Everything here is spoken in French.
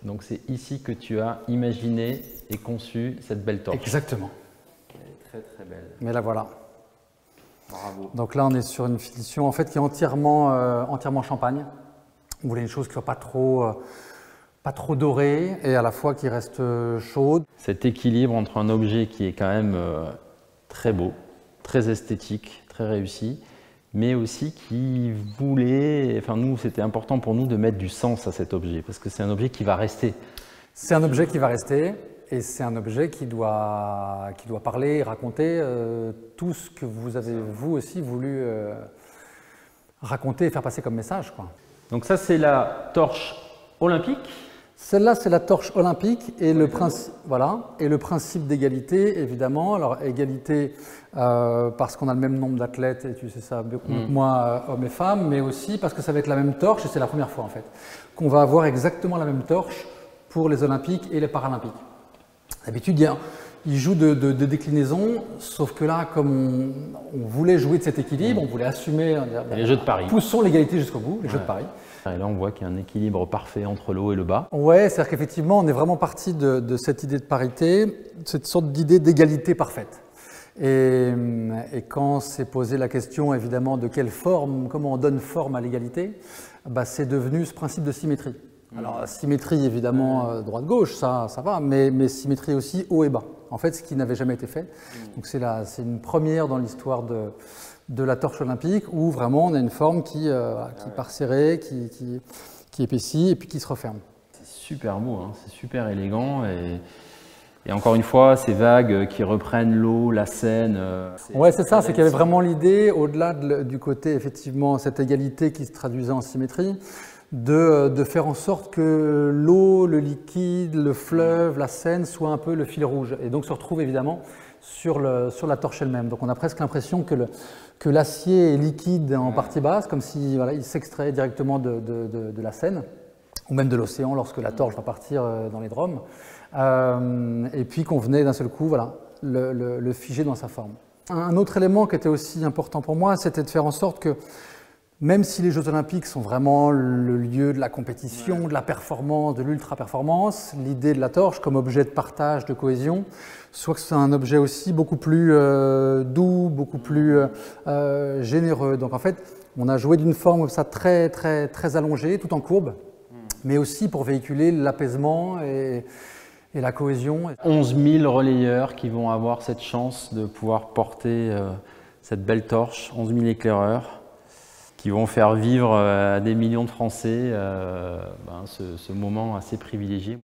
Donc c'est ici que tu as imaginé et conçu cette belle torche. Exactement. Elle est très très belle. Mais la voilà. Bravo. Donc là, on est sur une finition en fait qui est entièrement champagne. On voulait une chose qui soit pas trop dorée et à la fois qui reste chaude. Cet équilibre entre un objet qui est quand même très beau, très esthétique, très réussi, mais aussi qui voulait, enfin nous c'était important pour nous de mettre du sens à cet objet, parce que c'est un objet qui va rester. C'est un objet qui va rester et c'est un objet qui doit parler, raconter tout ce que vous avez vous aussi voulu raconter et faire passer comme message, quoi. Donc ça c'est la torche olympique. Celle-là, c'est la torche olympique et le principe d'égalité, évidemment. Alors, égalité parce qu'on a le même nombre d'athlètes, et tu sais ça mieux que moi, hommes et femmes, mais aussi parce que ça va être la même torche, et c'est la première fois en fait, qu'on va avoir exactement la même torche pour les Olympiques et les Paralympiques. D'habitude, ils jouent de déclinaisons, sauf que là, comme on voulait jouer de cet équilibre, on voulait assumer, Les Jeux de Paris. Poussons l'égalité jusqu'au bout, les Jeux de Paris. Et là, on voit qu'il y a un équilibre parfait entre le haut et le bas. Ouais, c'est-à-dire qu'effectivement, on est vraiment parti de cette idée de parité, cette sorte d'idée d'égalité parfaite. Et quand s'est posé la question, évidemment, de quelle forme, comment on donne forme à l'égalité, bah, c'est devenu ce principe de symétrie. Alors, symétrie, évidemment, droite-gauche, ça va, mais symétrie aussi haut et bas. En fait, ce qui n'avait jamais été fait. Donc, c'est une première dans l'histoire de la torche olympique où vraiment on a une forme qui part serrée, qui épaissit et puis qui se referme. C'est super beau, hein, c'est super élégant et encore une fois ces vagues qui reprennent l'eau, la Seine. Ouais, c'est ça, c'est qu'il y avait vraiment l'idée, au-delà du côté effectivement cette égalité qui se traduisait en symétrie, de faire en sorte que l'eau, le liquide, le fleuve, la Seine soient un peu le fil rouge et donc se retrouve évidemment sur la torche elle-même. Donc on a presque l'impression que l'acier est liquide en partie basse, comme si il s'extrait directement de la Seine, ou même de l'océan lorsque la torche va partir dans les Drômes, et puis qu'on venait d'un seul coup le figer dans sa forme. Un autre élément qui était aussi important pour moi, c'était de faire en sorte que, même si les Jeux Olympiques sont vraiment le lieu de la compétition, de la performance, de l'ultra-performance, l'idée de la torche comme objet de partage, de cohésion, soit que c'est un objet aussi beaucoup plus doux, beaucoup plus généreux. Donc en fait, on a joué d'une forme comme ça très allongée, tout en courbe, mais aussi pour véhiculer l'apaisement et la cohésion. 11 000 relayeurs qui vont avoir cette chance de pouvoir porter cette belle torche, 11 000 éclaireurs, qui vont faire vivre à des millions de Français ce moment assez privilégié.